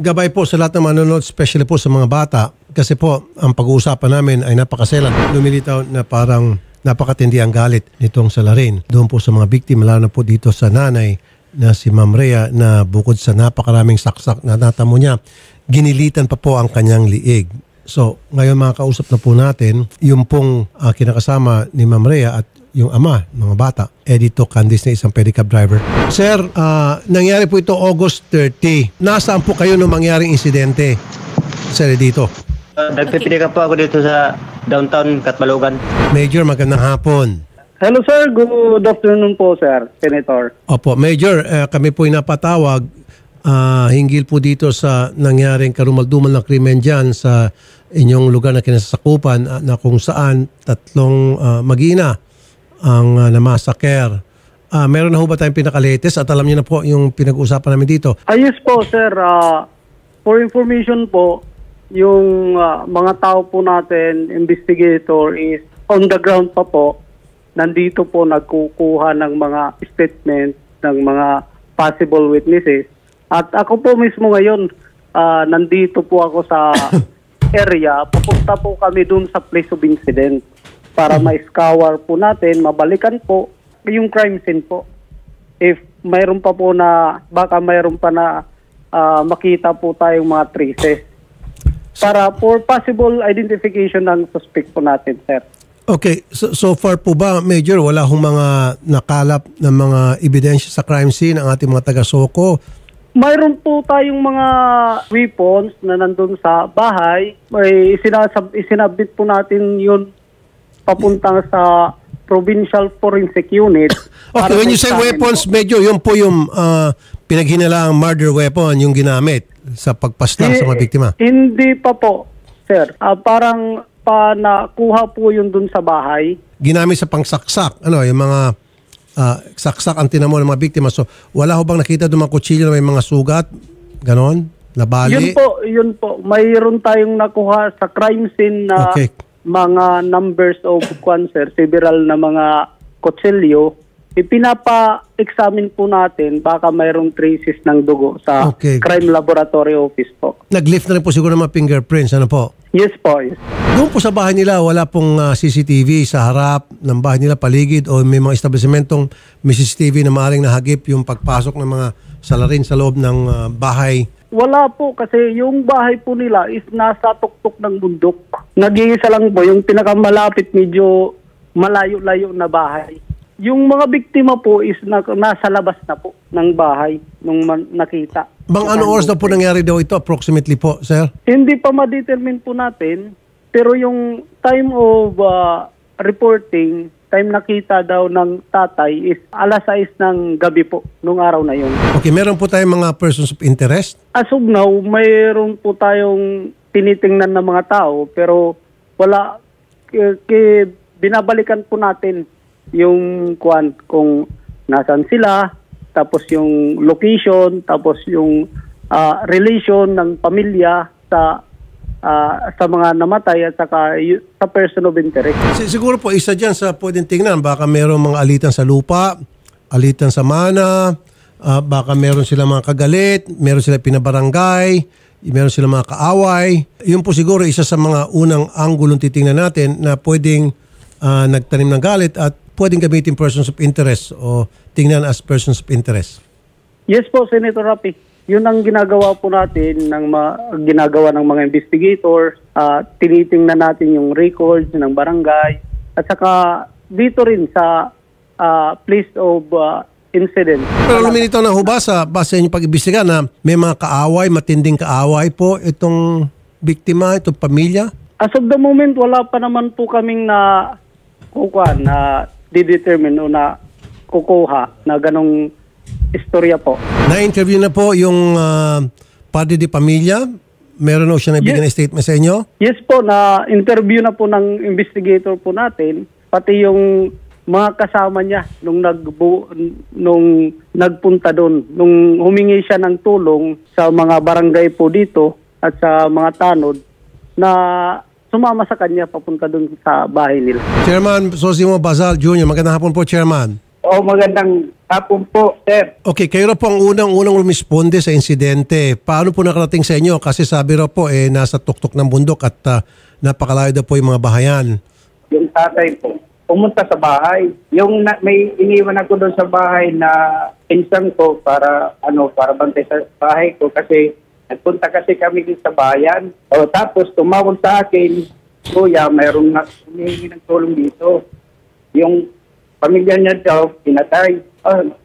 Gabay po sa lahat ng manonood, especially po sa mga bata. Kasi po, ang pag-uusapan namin ay napakaselan. Lumilitaw na parang napakatindi ang galit nitong salarin. Doon po sa mga biktima, lalo na po dito sa nanay na si Ma'am Rhea na bukod sa napakaraming saksak na natamo niya, ginilitan pa po ang kanyang liig. So, ngayon mga kausap na po natin, yung pong kinakasama ni Ma'am Rhea at yung ama, mga bata, Edito Candice na isang pedicab driver. Sir, nangyari po ito August 30. Nasaan po kayo nung mangyaring insidente, Sir Edito? Nagpipidikap po ako dito sa downtown Katbalogan. Major, magandang hapon. Hello sir, good afternoon po sir, Senator. Opo, Major, kami po napatawag hinggil po dito sa nangyaring karumaldumal na krimen dyan sa inyong lugar na kinasasakupan na kung saan tatlong mag-ina ang namasaker. Meron na ho ba tayong pinaka-latest at alam niyo na po yung pinag-uusapan namin dito? Yes po sir, for information po, yung mga tao po natin, investigator is on the ground pa po, nandito po nagkukuha ng mga statement ng mga possible witnesses. At ako po mismo ngayon, nandito po ako sa area, papunta po kami dun sa place of incident para ma-scour po natin, mabalikan po yung crime scene po. If mayroon pa po na, baka mayroon pa na makita po tayong mga traces para for possible identification ng suspect po natin, sir. Okay, so far po ba, Major, wala hong mga nakalap na mga ebidensya sa crime scene ang ating mga taga-Soko? Mayroon po tayong mga weapons na nandun sa bahay. May isinabit po natin yun papuntang sa Provincial Forensic Unit. Okay, when you say weapons, Major, yun po yung pinaghinalaang murder weapon yung ginamit sa pagpaslang sa mga biktima? Hindi pa po, sir. Parang nakuha po yun dun sa bahay. Ginamit sa pangsaksak, ano, yung mga saksak ang tinamo ng mga biktima. So, wala ho bang nakita doon mga kutsilyo na may mga sugat? Ganon? Nabali? Yun po. Mayroon tayong nakuha sa crime scene na mga numbers of cancer, several na mga kutsilyo. Ipinapa-examine po natin baka mayroong traces ng dugo sa crime laboratory office po. Nag-lift na rin po siguro ng mga fingerprints, ano po? Yes po. Yes. Doon po sa bahay nila, wala pong CCTV sa harap ng bahay nila, paligid, o may mga establishmentong may CCTV na maaaring nahagip yung pagpasok ng mga salarin sa loob ng bahay? Wala po kasi yung bahay po nila is nasa tuktok ng bundok. Nag-iisa lang po, yung pinakamalapit medyo malayo-layo na bahay. Yung mga biktima po is nasa labas na po ng bahay nung nakita. Bang ano oras na po nangyari daw ito approximately po, sir? Hindi pa ma-determine po natin, pero yung time of reporting, time nakita daw ng tatay is alas 6 ng gabi po nung araw na yun. Okay, meron po tayong mga persons of interest? As of now, mayroon po tayong tinitingnan ng mga tao, pero wala, binabalikan po natin yung kung nasan sila, tapos yung location, tapos yung relation ng pamilya sa mga namatay at saka sa person of interest. Siguro po isa dyan sa pwedeng tingnan, baka mayroong mga alitan sa lupa, alitan sa mana, baka meron sila mga kagalit, meron sila pinabarangay, meron sila mga kaaway. Yun po siguro isa sa mga unang anggulong titingnan natin na pwedeng nagtanim ng galit at pwedeng gamitin persons of interest o tingnan as persons of interest. Yes po, Senator Rapi. Yun ang ginagawa po natin, ginagawa ng mga investigator. Tinitingnan natin yung records ng barangay. At saka dito rin sa place of incident. Pero luminitaw na ho ba sa base niyo pag-imbestiga na may mga kaaway, matinding kaaway po itong biktima, itong pamilya? As of the moment, wala pa naman po kaming na didetermine o na kukuha na ganong istorya po. Na-interview na po yung padre de pamilya? Meron o siya nabigyan ng statement sa inyo? Yes po, na-interview na po ng investigator po natin, pati yung mga kasama niya nung nagpunta doon, nung humingi siya ng tulong sa mga barangay po dito at sa mga tanod na sumama sa kanya papunta doon sa bahay nila. Chairman Sosimo Bazal Jr., magandang hapon po, Chairman. magandang hapon po, sir. Okay, kayo raw po ang unang rumisponde sa insidente. Paano po nakarating sa inyo? Kasi sabi raw po, nasa tuktok ng bundok at napakalayo daw po yung mga bahayan. Yung tatay po, pumunta sa bahay. May iniwan ako doon sa bahay na pinsan ko para bantay sa bahay ko kasi nagpunta kasi kami din sa bayan. Tapos tumawag sa akin, kuya, mayroong humingi ng tulong dito. Yung pamilya niya daw, pinatay.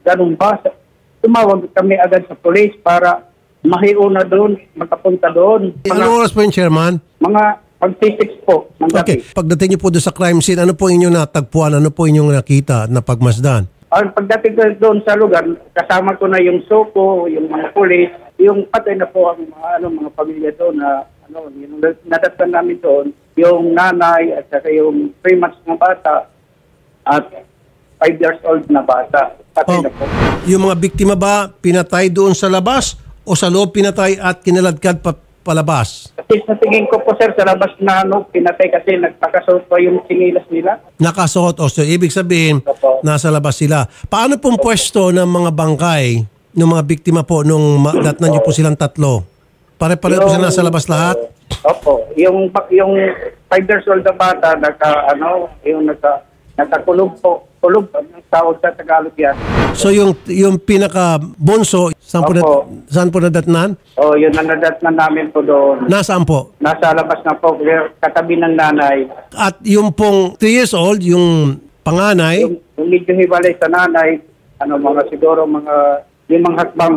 Ganun ba? Tumawag kami agad sa police para mahiuna doon, makapunta doon. Ano oras po yung chairman? Mga pag-6 po ng gabi. Okay, pagdating niyo po doon sa crime scene, ano po inyong natagpuan? Ano po inyong nakita na pagmasdan? Pagdating ko doon sa lugar, kasama ko na yung soko, yung mga police, yung patay na po ang mga pamilya doon na yung nadatnan namin doon, yung nanay at saka yung 3 months na bata at 5 years old na bata. Patay na po. Yung mga biktima ba pinatay doon sa labas o sa loob pinatay at kinaladkad palabas? Kasi sa tingin ko po, sir, sa labas na pinatay kasi nagpakasuot pa yung sinilas nila. Nakasuot o so ibig sabihin Opo. nasa labas sila. Paano pong pwesto ng mga bangkay ng mga biktima po nung datnan niyo po silang tatlo? Pare-pareho po sila nasa labas lahat? Opo. Yung 5 years old na bata, nakakulog po. Kulog ang tawag sa Tagalog yan. So yung pinaka-bunso, saan po nadatnan? Yun ang nadatnan namin po doon. Nasaan po? Nasa labas na po, katabi ng nanay. At yung pong 3 years old, yung panganay, Yung medyo hiwalay sa nanay, siguro mga 5 hakbang,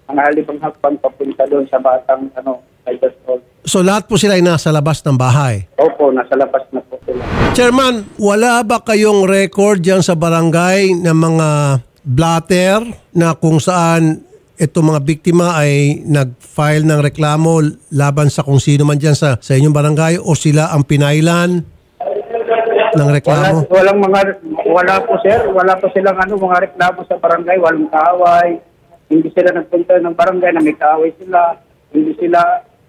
mga halibang hakbang papunta doon sa batang 5 years old. so lahat po sila ay nasa labas ng bahay. Opo, nasa labas na po sila. Chairman, wala ba kayong record dyan sa barangay ng mga blatter na kung saan itong mga biktima ay nag-file ng reklamo laban sa kung sino man dyan sa inyong barangay o sila ang pinailan ng reklamo? Wala po, sir. Wala po silang mga reklamo sa barangay. Walang kaaway. Hindi sila nagpunta ng barangay na may kaaway sila.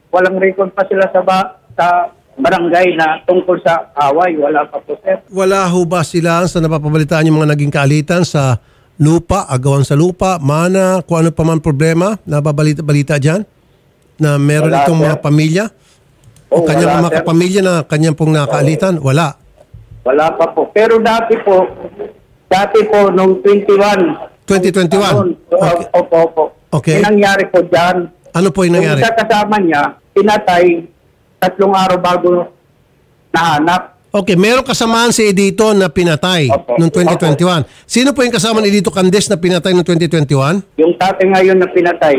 Walang record pa sila sa barangay na tungkol sa away. Wala pa po, sir. Wala ho ba sila sa napapabalitaan yung mga naging kaalitan sa lupa, agawan sa lupa, mana, kung ano pa man problema, nababalita dyan? Na meron Wala, itong sir. mga pamilya? O kanyang wala, mga sir. kapamilya na kanyang pong nakaalitan? Wala. Wala pa po. Pero dati po, nung 2021. 2021? Okay. Opo. Okay. Yung nangyari po dyan, Ano po yung nangyari? yung isa kasama niya, pinatay 3 araw bago nahanap. Okay, meron kasamaan si Edito na pinatay Opo. noong 2021. Sino po yung kasama ni Edito Candes na pinatay noong 2021? Yung tatay ngayon na pinatay.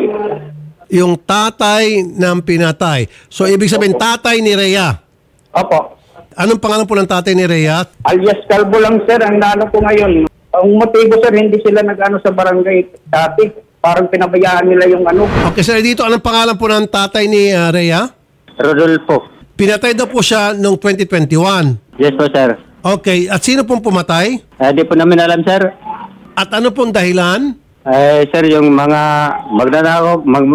Yung tatay ng pinatay. So, ibig sabihin, tatay ni Rhea. Opo. Anong pangalan po ng tatay ni Rhea? Alias Calvo lang, sir, ang naano ko ngayon. Ang motibo, sir, hindi sila nag-ano sa barangay dati. Parang pinabayaan nila yung Okay, sir, Edito, anong pangalan po ng tatay ni Rhea? Rodolfo. Pinatay daw po siya noong 2021. Yes po, sir. Okay, at sino pong pumatay? Di po namin alam, sir. At ano pong dahilan? Sir, yung mga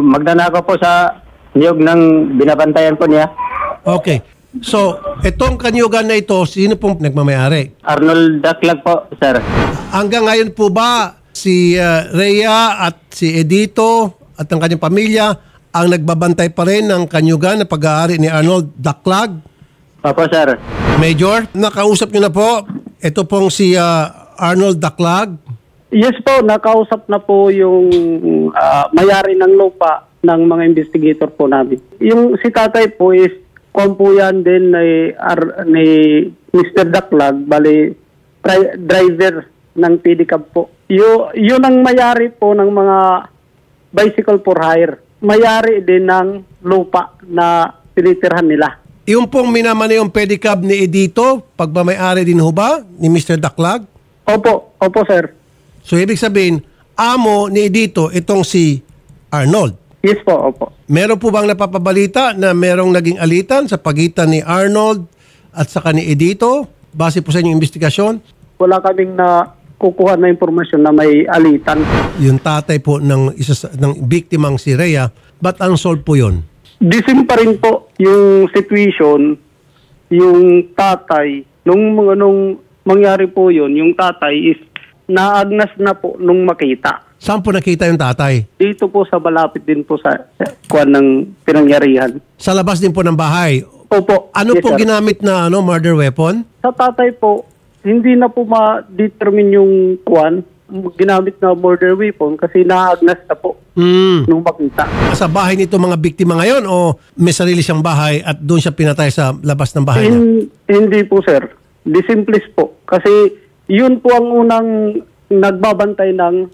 magnanakaw po sa niyog ng binabantayan po niya. Okay. So, itong kanyugan na ito, sino pong nagmamayari? Arnold Daklag po, sir. Hanggang ngayon po ba si Rhea at si Edito at ang kanyang pamilya ang nagbabantay pa rin ng kanyugan na pag-aari ni Arnold Daklag? Opo, sir. Major, nakausap niyo na po. Ito pong si Arnold Daklag. Yes po, nakausap na po yung mayari ng lupa ng mga investigator po namin. Yung si tatay po is kumpuyan din ni Mr. Daklag, bali driver ng pedicab po. Yun ang mayari po ng mga bicycle for hire. Mayari din ng lupa na tinitirhan nila. Yung pong minamani yung pedicab ni Edito, pagmamayari din ho ba ni Mr. Daklag? Opo sir. So ibig sabihin, amo ni Edito itong si Arnold. Yes po, opo. Meron po bang napapabalita na merong naging alitan sa pagitan ni Arnold at saka ni Edito base po sa inyong investigasyon? Wala kaming na kukuha na impormasyon na may alitan. Yung tatay po ng ng biktimang si Rhea, ba't unsolved po yun? Disim pa rin po yung situation, yung tatay, nung mangyari po yun, yung tatay is naagnas na po nung makita. Saan po nakita yung tatay? Dito po sa malapit din po sa kuwan ng pinangyarihan. Sa labas din po ng bahay. Opo. Ano Yes, po sir. ginamit na murder weapon? Sa tatay po, hindi na po ma-determine yung kuwan, ginamit na murder weapon kasi naagnas na po nung makita. Sa bahay nito mga biktima ngayon o may sarili siyang bahay at doon siya pinatay sa labas ng bahay niya? Hindi po, sir. Disimplice po. Kasi yun po ang unang nagbabantay ng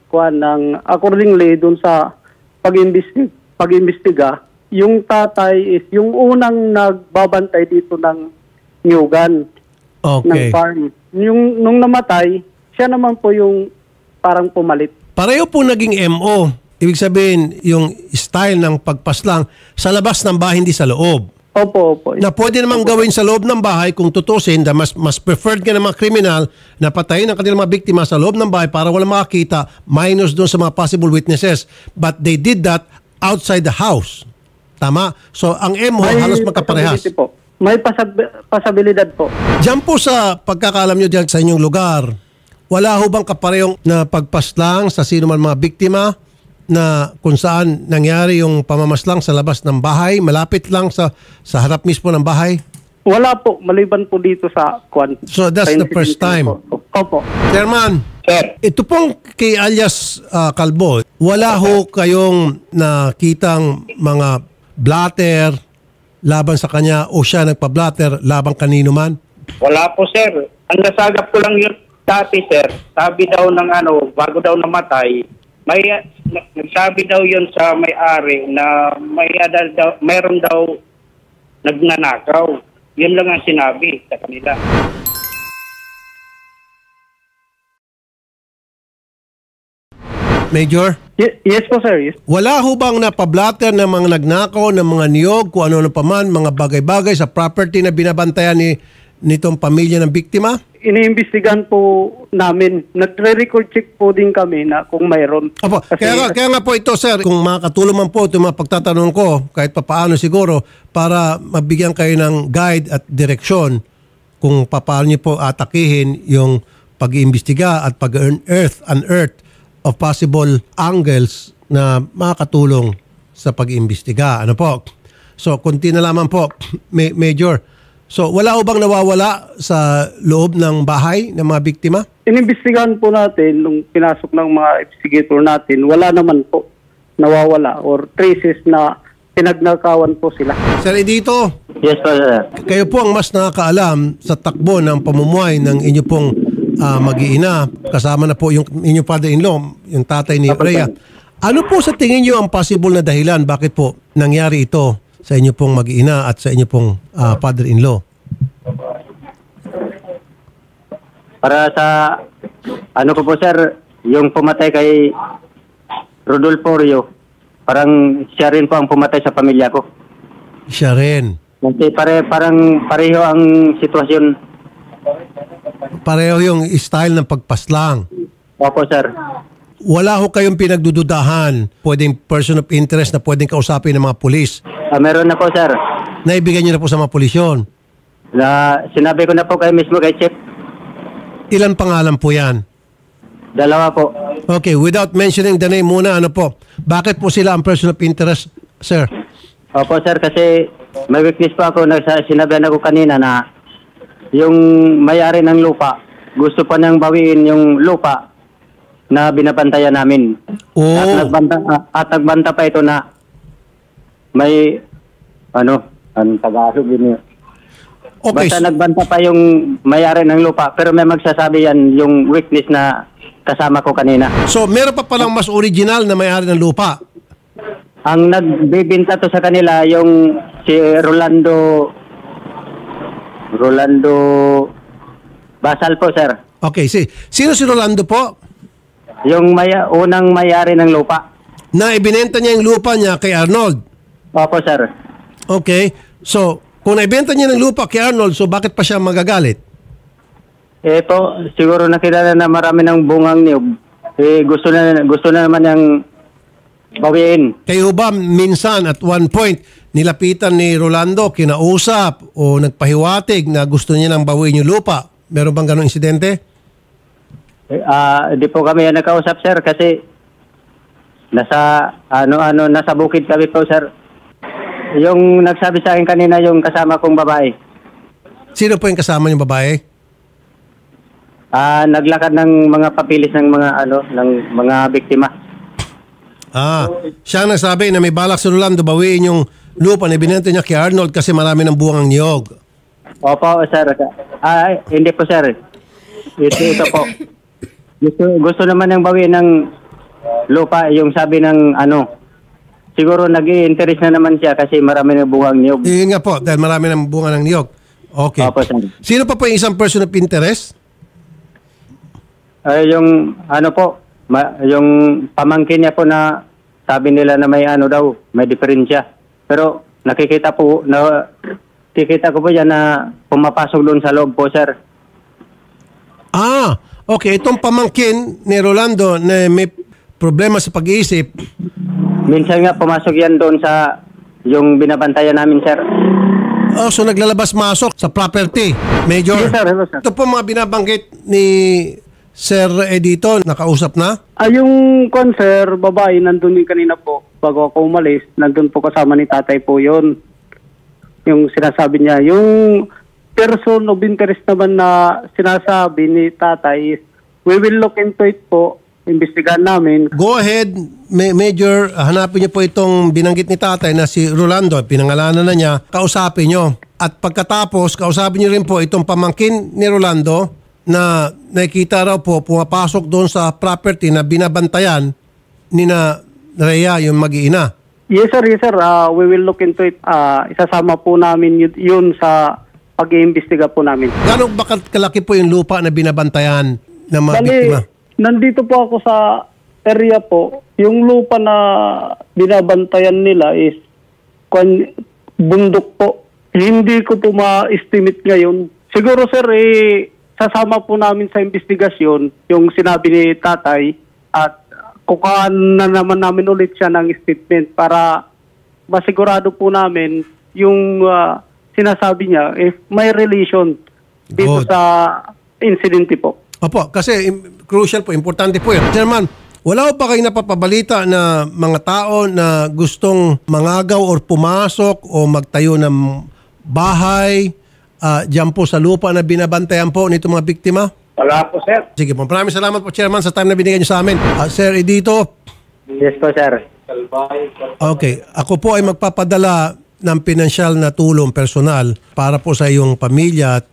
kuwan ng accordingly doon sa pag-imbestiga. Yung tatay is yung unang nagbabantay dito ng nyugan ng Okay. farm. Nung namatay, siya naman po yung parang pumalit. Pareho po naging MO. Ibig sabihin, yung style ng pagpaslang sa labas ng bahay, hindi sa loob. Opo. Na pwede namang gawin sa loob ng bahay kung tutusin na mas preferred ka ng mga kriminal na patayin ang kanilang mga biktima sa loob ng bahay para walang makakita minus doon sa mga possible witnesses. But they did that outside the house. Tama? So, ang MO halos magkaparehas. possibility po. May pasabilidad po. Diyan po sa pagkakalam nyo diyan sa inyong lugar, wala ho bang kaparehong na pagpaslang sa sino man mga biktima na kung saan nangyari yung pamamaslang sa labas ng bahay, malapit lang sa harap mismo ng bahay? Wala po, maliban po dito sa kuwan. So that's Sa the first incident time. po. Opo. Chairman, Sir, ito pong kay alias Calvo, wala ho kayong nakitang mga blatter laban sa kanya o siya nagpa-blatter laban kanino man? wala po, sir. Ang nasagap ko lang yun dati, sir. Sabi daw ng bago daw namatay, nagsabi daw yun sa may-ari na mayroon daw nagnanakaw. Yun lang ang sinabi sa kanila. Major? Yes po, sir. Yes. Wala ho bang napablatter ng mga nagnakaw, ng mga niyog, kung ano pa man, mga bagay-bagay sa property na binabantayan nitong pamilya ng biktima? Iniimbestigahan po namin. Nagre-record check po din kami na kung mayroon. Opo, Kasi- kaya nga po ito, sir, kung makakatulong man po itong mga pagtatanong ko, kahit papaano siguro, para mabigyan kayo ng guide at direksyon kung paano niyo po atakihin yung pag-iimbestiga at pag-unearth of possible angles na makakatulong sa pag-iimbestiga. Ano po? So, kunti na lamang po, Major. So, wala ho bang nawawala sa loob ng bahay ng mga biktima? Inimbestigahan po natin nung pinasok ng mga investigator natin, wala naman po nawawala or traces na pinagnakawan po sila. Sir Edito, Yes po, sir. kayo po ang mas nakakaalam sa takbo ng pamumuhay ng inyo pong mag-iina. Kasama na po yung inyong father-in-law, yung tatay ni Rhea. Ano po sa tingin nyo ang possible na dahilan bakit po nangyari ito sa inyo pong mag-iina at sa inyo pong father-in-law? Para sa ano ko po, sir, yung pumatay kay Rodolfo Rio, parang siya rin po ang pumatay sa pamilya ko. Siya rin. Kasi parang pareho ang sitwasyon. Pareho yung style ng pagpaslang. Opo, sir. Wala ho kayong pinagdududahan, pwedeng person of interest na pwedeng kausapin ng mga pulis. Meron na po, sir. Naibigay nyo na po sa mga pulis yun. Na sinabi ko na po kayo mismo kay Chief. Ilan pangalan po yan? 2 po. Okay, without mentioning the name muna, ano po? Bakit po sila ang person of interest, sir? Opo, sir, kasi may witness pa ako. Sinabihan ako kanina na yung may-ari ng lupa, gusto pa niyang bawiin yung lupa na binabantayan namin. Oh. At nagbanta pa ito na may anong Tagalog yun yun. Okay. Basta nagbanta pa yung may-ari ng lupa, pero may magsasabi yan yung witness na kasama ko kanina. So, meron pa palang mas original na may-ari ng lupa. Ang nagbibinta to sa kanila yung si Rolando Basal po, sir. Okay, sino si Rolando po? Yung unang may-ari ng lupa. Na ibinenta niya yung lupa niya kay Arnold. Opo, sir. Okay. So, kung naibenta niya ng lupa kay Arnold, so bakit pa siya magagalit? Ito, siguro nakilala na marami ng bungang niyog. Gusto na naman niyang bawiin. Kayo ba minsan at one point nilapitan ni Rolando, kinausap o nagpahiwatig na gusto niya nang bawiin yung lupa? Meron bang ganong insidente? Di po kami nakausap, sir, kasi nasa nasa bukid kami po, sir. Yung nagsabi sa akin kanina yung kasama kong babae. Sino po yung kasama yung babae? Naglakad ng mga papilis ng mga biktima. Siya ang nagsabi na may balak si Rolando bawiin yung lupa na binenta niya kay Arnold kasi marami ng buwang niyog. Opo, sir. Hindi po, sir. Ito po. Gusto naman ng bawiin ng lupa, yung sabi ng siguro nag-i-interest na naman siya kasi marami ng buwang niyog. Yun nga po, dahil marami ng bunga ng niyog. Okay. Opo, sir. Sino pa po yung isang person of interest? Yung yung pamangkin niya po na sabi nila na may may diferensya. Pero nakikita ko po yan na pumapasok doon sa loob po, sir. Okay. Itong pamangkin ni Rolando na may problema sa pag-iisip. Minsan nga pumasok yan doon sa yung binabantayan namin, sir. So naglalabas-masok sa property, Major? Yes, sir. Hello, sir. Ito po mga binabanggit ni Sir Edito, nakausap na? Yung sir, babae, nandun din kanina po. Bago ako umalis, nandun po kasama ni tatay po yun. Yung sinasabi niya. Yung person of interest naman na sinasabi ni tatay is, we will look into it po. Imbestigahan namin. Go ahead, Major. Hanapin niyo po itong binanggit ni tatay na si Rolando. Pinangalanan na niya. Kausapin niyo. At pagkatapos, kausapin niyo rin po itong pamangkin ni Rolando na nakikita raw po pumapasok doon sa property na binabantayan ni na Rhea, yung mag-iina. Yes, sir. Yes, sir. We will look into it. Isasama po namin yun sa pag-iimbestiga po namin. Gano'ng ba kalaki po yung lupa na binabantayan ng mga biktima? Nandito po ako sa area po. Yung lupa na binabantayan nila is bundok po. Hindi ko po ma-estimate ngayon. Siguro, sir, sasama po namin sa investigasyon yung sinabi ni tatay at kukaan na naman namin ulit siya ng statement para masigurado po namin yung sinasabi niya if may relation dito sa incident po. Opo, kasi crucial po, importante po yun. Chairman, wala pa kayo napapabalita na mga tao na gustong mangagaw or pumasok o magtayo ng bahay dyan po sa lupa na binabantayan po nito mga biktima? Wala po, sir. Sige po, maraming salamat po, Chairman, sa time na binigay niyo sa amin. Sir Edito. Yes po, sir. Okay, ako po ay magpapadala ng pinansyal na tulong personal para po sa iyong pamilya at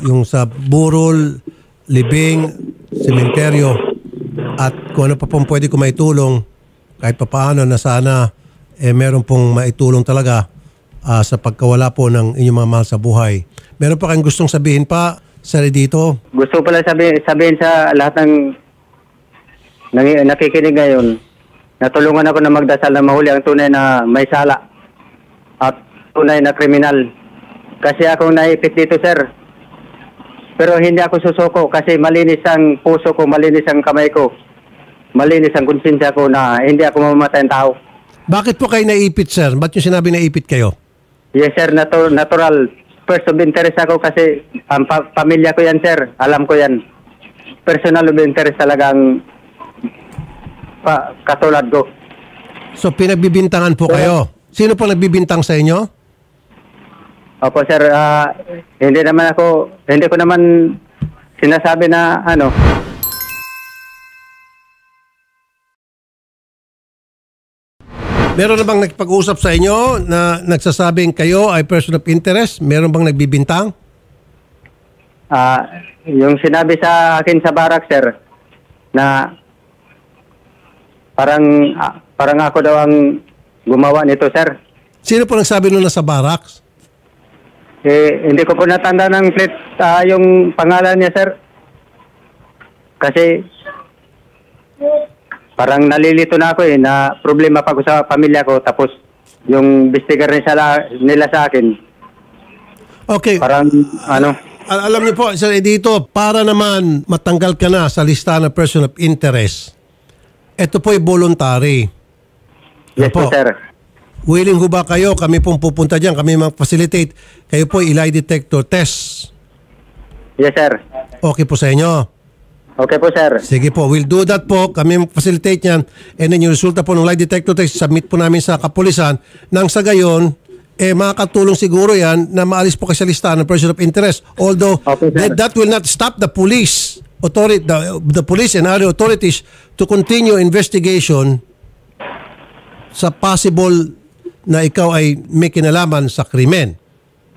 yung sa burol, libing, sementeryo at kung ano pa pong pwede ko maitulong kahit pa paano na sana meron pong maitulong talaga sa pagkawala po ng inyong mga mahal sa buhay. Meron pa kayong gustong sabihin pa, Sir Edito? Gusto pala sabihin sa lahat ng nakikinig ngayon, natulungan ako na magdasal na mahuli ang tunay na may sala at tunay na kriminal. Kasi akong naipit dito, sir. Pero hindi ako susuko kasi malinis ang puso ko, malinis ang kamay ko, malinis ang konsensya ko na hindi ako mamamatay ng tao. Bakit po kayo naipit, sir? Ba't yung sinabi naipit kayo? Yes, sir. Natural. First of interest ako kasi ang pamilya ko yan, sir. Alam ko yan. Personal of interest talagang katulad ko. So pinagbibintangan po kayo. Sino po nagbibintang sa inyo? Opo, sir. Hindi ko naman sinasabi na Meron na bang nagpag-usap sa inyo na nagsasabing kayo ay person of interest? Meron bang nagbibintang? Yung sinabi sa akin sa barak, sir, na parang ako daw ang gumawa nito, sir. Sino po nagsabi nun na sa barracks? Hindi ko po natanda ng plate yung pangalan niya, sir. Kasi parang nalilito na ako na problema pa ko sa pamilya ko tapos yung bestigar nila sa akin. Okay. Parang Alam niyo po, Sir Edito, para naman matanggal ka na sa listahan ng person of interest, ito po ay voluntary. Yes po, sir. Willing ho ba kayo? Kami pong pupunta dyan. Kami mag-facilitate. Kayo po lie detector test. Yes, sir. Okay po sa inyo? Okay po, sir. Sige po, we'll do that po. Kami facilitate yan. And then yung resulta po ng lie detector test, submit po namin sa kapulisan. Nang sa gayon, makakatulong siguro yan na maalis po kayo sa listahan ng person of interest. Although, Okay, sir. that will not stop the police authority, the police and other authorities to continue investigation sa possible na ikaw ay may kinalaman sa krimen.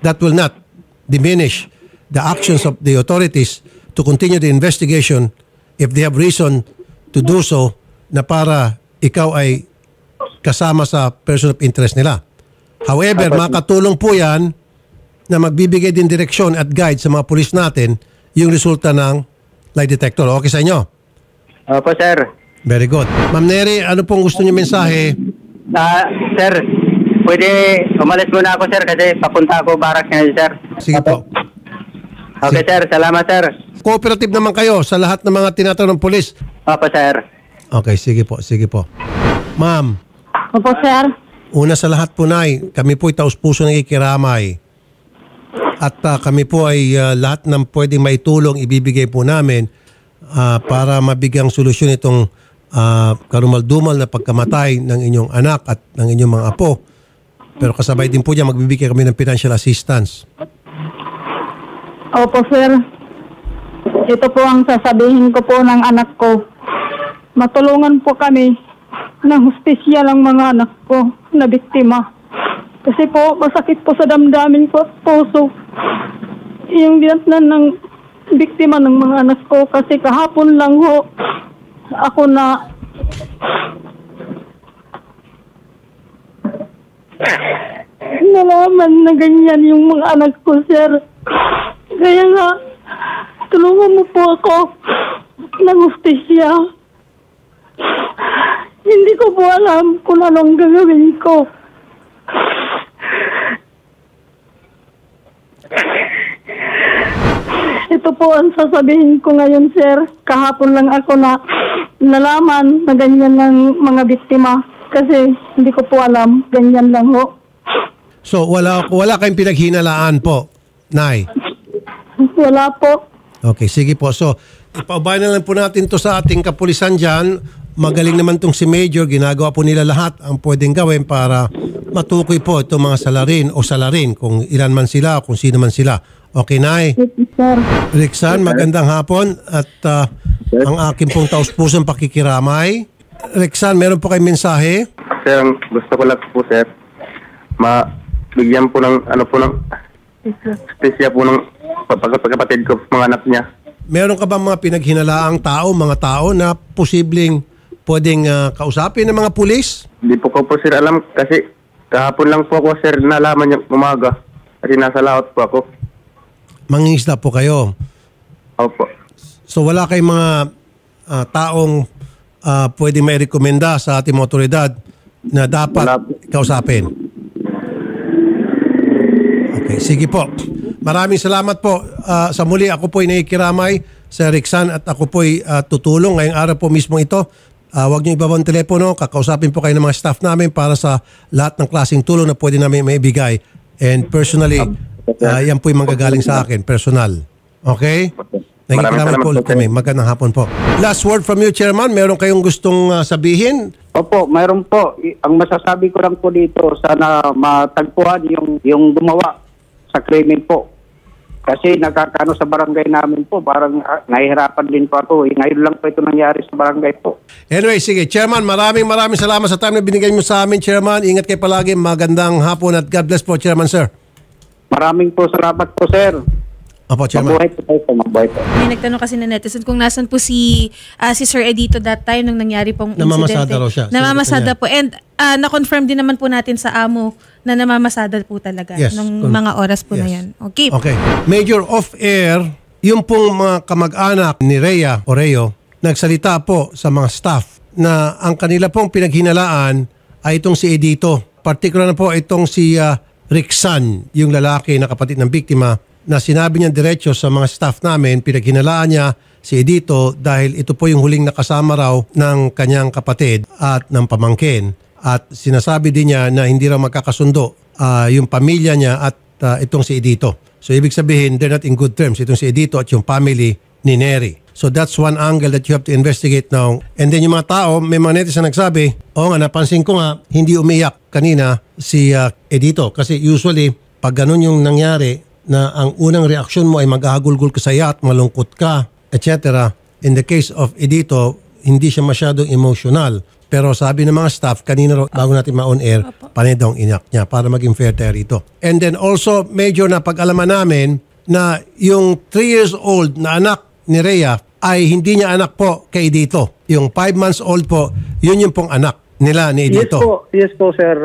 That will not diminish the actions of the authorities to continue the investigation if they have reason to do so na para ikaw ay kasama sa person of interest nila. However, makatulong po yan na magbibigay din direksyon at guide sa mga pulis natin yung resulta ng lie detector. Okay sa inyo? Opo, sir. Very good. Ma'am Neri, ano pong gusto niyo mensahe? Sir, pwede umalis muna ako, sir, kasi papunta ako barak ngayon, sir. Sige po. Okay, sir. Salamat, sir. Cooperative naman kayo sa lahat ng mga tinatanong ng pulis. Opo, sir. Okay, sige po, sige po. Ma'am, Opo, sir. una sa lahat po, Nay, kami po ay taus-puso nakikiramay. At kami po ay lahat ng pwedeng maitulong ibibigay po namin para mabigyang solusyon itong karumal-dumal na pagkamatay ng inyong anak at ng inyong mga apo. Pero kasabay din po dyan, magbibigay kami ng financial assistance. Opo, sir. Ito po ang sasabihin ko po ng anak ko. Matulungan po kami ng hustisya ng mga anak ko na biktima. Kasi po, masakit po sa damdamin ko at puso. Yung dinatnan ng biktima ng mga anak ko. Kasi kahapon lang ho, ako na nalaman na ganyan yung mga anak ko, sir. Kaya nga, tulungan mo po ako ng hustisya. Hindi ko po alam kung anong gagawin ko. Ito po ang sasabihin ko ngayon, sir. Kahapon lang ako na nalaman na ganyan ng mga biktima. Kasi hindi ko po alam. Ganyan lang ho. So, wala kayong pinaghinalaan po, Nay? Wala po. Okay, sige po. So, ipaubay na lang po natin to sa ating kapulisan dyan. Magaling naman tong si Major. Ginagawa po nila lahat ang pwedeng gawin para matukoy po itong mga salarin kung ilan man sila o kung sino man sila. Okay, Nay? Sir. Rixan, magandang hapon at ang aking pong taus-pusong pakikiramay. Rixan, meron po kayong mensahe? Sir, ang gusto ko lang po, sir, mabigyan po ng, spesya po ng pagkapatid ko, mga anak niya. Meron ka ba mga pinaghinalaang mga tao na posibleng pwedeng kausapin ng mga pulis? Hindi po ko po, sir, alam kasi kahapon lang po ako, sir, nalaman yung umaga kasi nasa laot po ako. Mangingisda po kayo. Opo. So wala kayong mga taong pwedeng may rekomenda sa ating mga otoridad na dapat kausapin? Okay, sige po. Maraming salamat po. Sa muli, ako po ay nakikiramay sa Rixan at ako po ay tutulong ngayong araw po mismo ito. Huwag niyo ibaba ang telepono. Kakausapin po kayo ng mga staff namin para sa lahat ng klaseng tulong na pwede namin maibigay. And personally, yan po yung manggagaling sa akin, personal. Okay? Nakikiramay po ulit kami. Magandang hapon po. Last word from you, Chairman. Meron kayong gustong sabihin? Opo, mayroon po. Ang masasabi ko lang po dito, sana matagpuan yung gumawa sa krimen po. Kasi nakakano sa barangay namin po, parang nahihirapan din po ako. Ngayon lang po ito nangyari sa barangay po. Anyway, sige. Chairman, maraming salamat sa time na binigay mo sa amin, Chairman. Ingat kayo palagi. Magandang hapon at God bless po, Chairman, sir. Maraming po salamat po, sir. Opo, Chairman. Mabuhay po tayo po, mabuhay po. May nagtanong kasi na netizen kung nasan po si Sir Edito that time nung nangyari pong Namamasada incident. raw siya. Namamasada po. And na-confirm din naman po natin sa amo na namamasada po talaga Yes. nung mga oras po na Yes. yan. Okay. Okay. Major off-air, yung pong mga kamag-anak ni Rhea o Reo, nagsalita po sa mga staff na ang kanila pong pinaghinalaan ay itong si Edito. Particular na po itong si Rixan, yung lalaki na kapatid ng biktima, na sinabi niya diretso sa mga staff namin, pinaghinalaan niya si Edito dahil ito po yung huling nakasama raw ng kanyang kapatid at ng pamangkin. At sinasabi din niya na hindi raw magkakasundo yung pamilya niya at itong si Edito. So ibig sabihin, they're not in good terms, itong si Edito at yung family ni Neri. So that's one angle that you have to investigate now. And then yung mga tao, may mga netizen nagsabi, nga, napansin ko nga, hindi umiyak kanina si Edito. Kasi usually, pag ganun yung nangyari, na ang unang reaksyon mo ay maghahagulgul ka sa yacht, malungkot ka, etc. In the case of Edito, hindi siya masyadong emotional. Pero sabi ng mga staff, kanina bago natin ma-on air, panay daw ang iyak niya para maging fair tayo rito. And then also, major na pag-alaman namin na yung 3 years old na anak ni Rhea ay hindi niya anak po kay Edito. Yung 5 months old po, yun yung pong anak nila ni Edito. Yes po sir.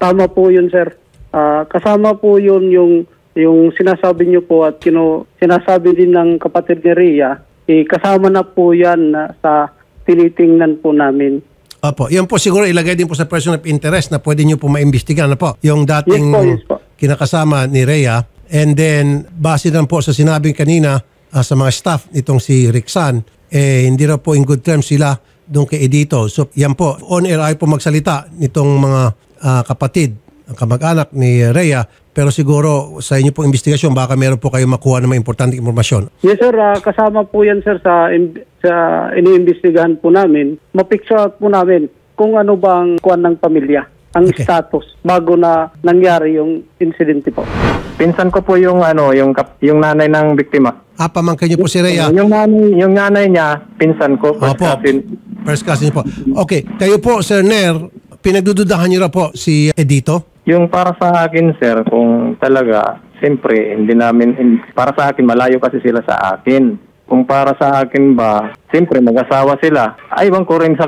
Tama po yun sir. Kasama po yun yung sinasabi niyo po at sinasabi din ng kapatid ni Rhea, kasama na po yan sa tinitingnan po namin. Opo, yan po siguro ilagay din po sa person of interest na pwede nyo po maimbestigahan na po. Yung dating Yes po. kinakasama ni Rhea. And then, base lang po sa sinabing kanina sa mga staff nitong si Rixan, hindi raw po in good terms sila doon kay Edito. So yan po, on air ay po magsalita nitong mga kapatid, kamag-anak ni Rhea. Pero siguro sa inyo pong investigasyon, baka meron po kayo makuha ng mga importanteng impormasyon. Yes sir, kasama po yan sir sa iniimbestigahan po namin. Mapicture out po namin kung ano bang kuwan ng pamilya, ang status bago na nangyari yung insidente po. Pinsan ko po yung nanay ng biktima. Pamangkin niyo po si Rhea. Yung nanay niya, pinsan ko, first cousin. First cousin po. Okay, kayo po Sir Ner, pinagdududahan niyo ra po si Edito? Yung para sa akin, sir, kung talaga, siyempre, para sa akin, malayo kasi sila sa akin. Kung para sa akin ba, siyempre, mag-asawa sila. Aywan ko rin sa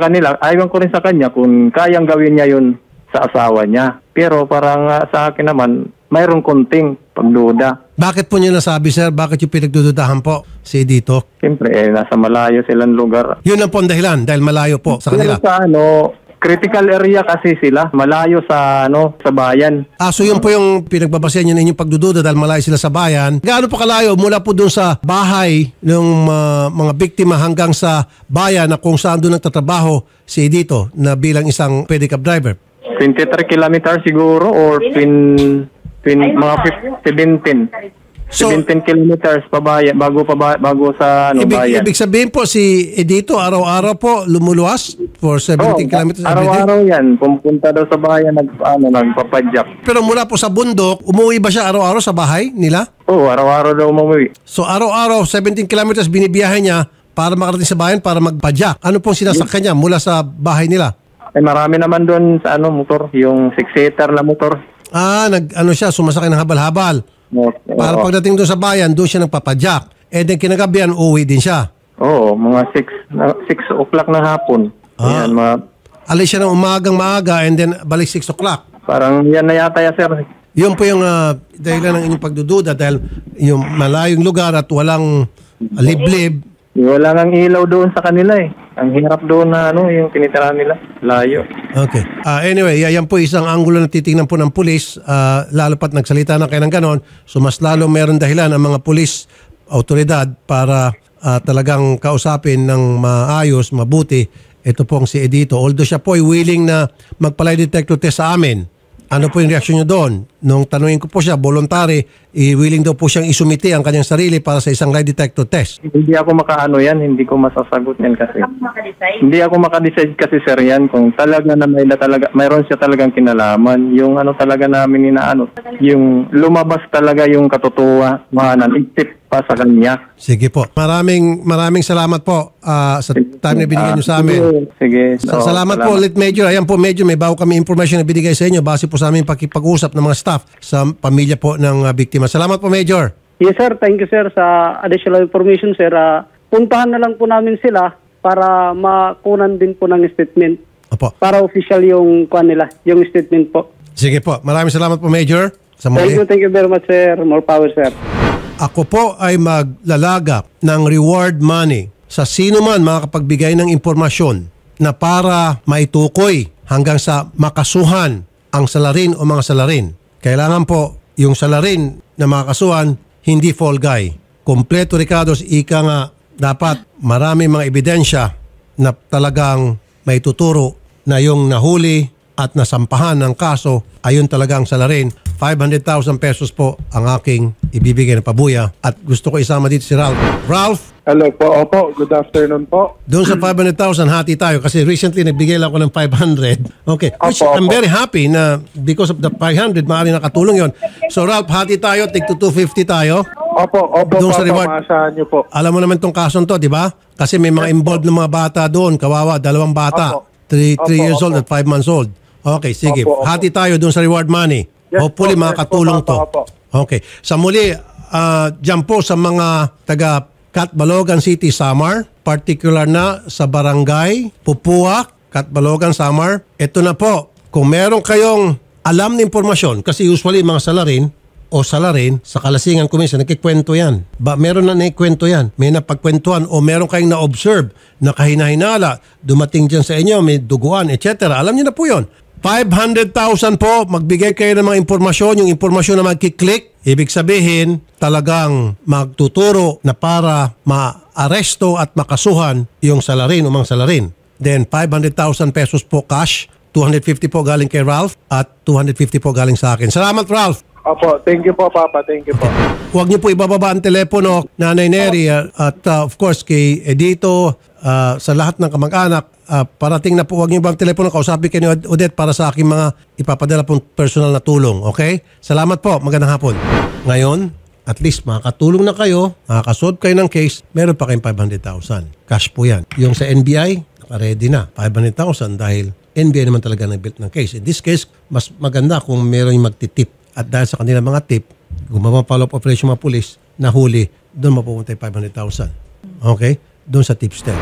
kanya kung kayang gawin niya yun sa asawa niya. Pero parang sa akin naman, mayroong konting pagduda. Bakit po niyo nasabi, sir? Bakit yung pinagdududahan po si Edito? Siyempre, nasa malayo silang lugar. Yun ang po ang dahilan, dahil malayo po sa kanila. Pero sa critical area kasi sila, malayo sa bayan. So yun po yung pinagbabasehan nyo na inyong pagdududa dahil malayo sila sa bayan. Gaano po kalayo mula po dun sa bahay ng mga biktima hanggang sa bayan na kung saan doon nagtatrabaho si Edito na bilang isang pedicab driver? 23 kilometers siguro or mga 17. So, 17 kilometers bago sa bayan. Ibig sabihin po si Edito araw-araw po lumuluwas for 17 kilometers every day? Araw-araw yan. Pumunta daw sa bayan, nagpapadyak. Pero mula po sa bundok, umuwi ba siya araw-araw sa bahay nila? Oo, araw-araw daw umuwi. So araw-araw, 17 kilometers binibiyahe niya para makarating sa bayan para magpadyak. Ano pong sinasakyan niya mula sa bahay nila? Marami naman doon sa motor, yung 6-seater na motor. Siya, sumasakay ng habal-habal. Para pagdating doon sa bayan, doon siya nagpapadyak. Then kinagabihan, uwi din siya. Oo, mga 6 o'clock na hapon. Yan, alis siya ng umagang maaga and then balik 6 o'clock. Parang yan na yata sir. Yun po yung dahilan ng inyong pagdududa dahil yung malayong lugar at walang liblib. Wala nang ilaw doon sa kanila eh. Ang hirap doon na yung tinitirahan nila. Layo. Okay. Anyway, yan po isang anggulo na titingnan po ng pulis. Lalo pat nagsalita na kayo ng ganon. So mas lalo meron dahilan ang mga pulis, autoridad para talagang kausapin ng maayos, mabuti. Ito pong si Edito. Although siya po ay willing na magpa-lie detector test sa amin. Ano po yung reaksyon niyo doon? Nung tanungin ko po siya, voluntary, willing daw po siyang isumiti ang kanyang sarili para sa isang lie detector test. Hindi ako hindi ko masasagot yan kasi. Hindi ako makadecide kasi sir yan kung talaga na mayroon siya talagang kinalaman. Yung talaga namin yung lumabas talaga yung katotohanan, isip pa sa kanya. Sige po. Maraming salamat po sa time na binigay niyo sa amin. Sige. Salamat po ulit, Major. Ayan po, Major, may bago kami information na binigay sa inyo base po sa aming pakipag-usap ng mga staff sa pamilya po ng biktima. Salamat po, Major. Yes sir, thank you sir sa additional information sir. Puntahan na lang po namin sila para makunan din po ng statement. Opo. Para official yung yung statement po. Sige po. Maraming salamat po, Major. Sa muli. Thank you very much sir. More power sir. Ako po ay maglalagak ng reward money sa sino man makakapagbigay ng impormasyon na para maitukoy hanggang sa makasuhan ang salarin o mga salarin. Kailangan po yung salarin na makakasuhan hindi fall guy. Kompleto, Ricardo, ika nga dapat marami mga ebidensya na talagang maituturo na yung nahuli at nasampahan ng kaso ayun talagang salarin 500,000 pesos po ang aking ibibigay na pabuya at gusto ko isama dito si Ralph. Ralph, Hello po, opo. Good afternoon po. doon sa 500,000 hati tayo kasi recently nagbigay lang ako ng 500. Okay, which Opo, I'm opo. very happy na because of the 500 maaaring nakatulong yon. So Ralph, hati tayo, tig to 250 tayo. Opo, Doon sa Papa, reward. maasahan niyo po. Alam mo naman tong kasong to, di ba? Kasi may mga involved ng mga bata doon. Kawawa, 2 bata. Opo. 3 Opo, years old opo. at 5 months old. Okay, sige. Opo, opo. Hati tayo doon sa reward money. Yes Hopefully, po, yes makakatulong po, to. Papa, opo. Okay. Sa muli, dyan po sa mga taga Catbalogan City, Samar, particular na sa barangay Pupuak, Catbalogan, Samar. Ito na po, kung meron kayong alam na impormasyon, kasi usually mga salarin, sa Kalasingan Commission, nakikwento yan. Meron na nakikwento yan. May napagkwentuhan o meron kayong na-observe na kahinahinala, dumating dyan sa inyo, may duguan, etc. Alam niyo na po yun. 500,000 po, magbigay kayo ng mga impormasyon, yung impormasyon na magkiklik, ibig sabihin talagang magtuturo na para ma-aresto at makasuhan yung salarin o mga salarin. Then 500,000 pesos po cash, 250 po galing kay Ralph at 250 po galing sa akin. Salamat Ralph! Opo, thank you po, Papa. Thank you po. Huwag niyo po ibababa ang telepono, Nanay Neri, at of course kay Edito, sa lahat ng kamag-anak. Parating na po, huwag niyo bang telepono, kausapin kayo ni Odette para sa aking mga ipapadala pong personal na tulong. Okay? Salamat po. Magandang hapon. Ngayon, at least makakatulong na kayo, makakasolve kayo ng case, meron pa kayong 500,000. Cash po yan. Yung sa NBI, naka-ready na. 500,000 dahil NBI naman talaga nag-build ng case. In this case, mas maganda kung meron yung magtitip. At dahil sa kanilang mga tip, gumawa follow-up operation mga pulis, nahuli, doon mapupunta yung 500,000. Okay? Doon sa tip step.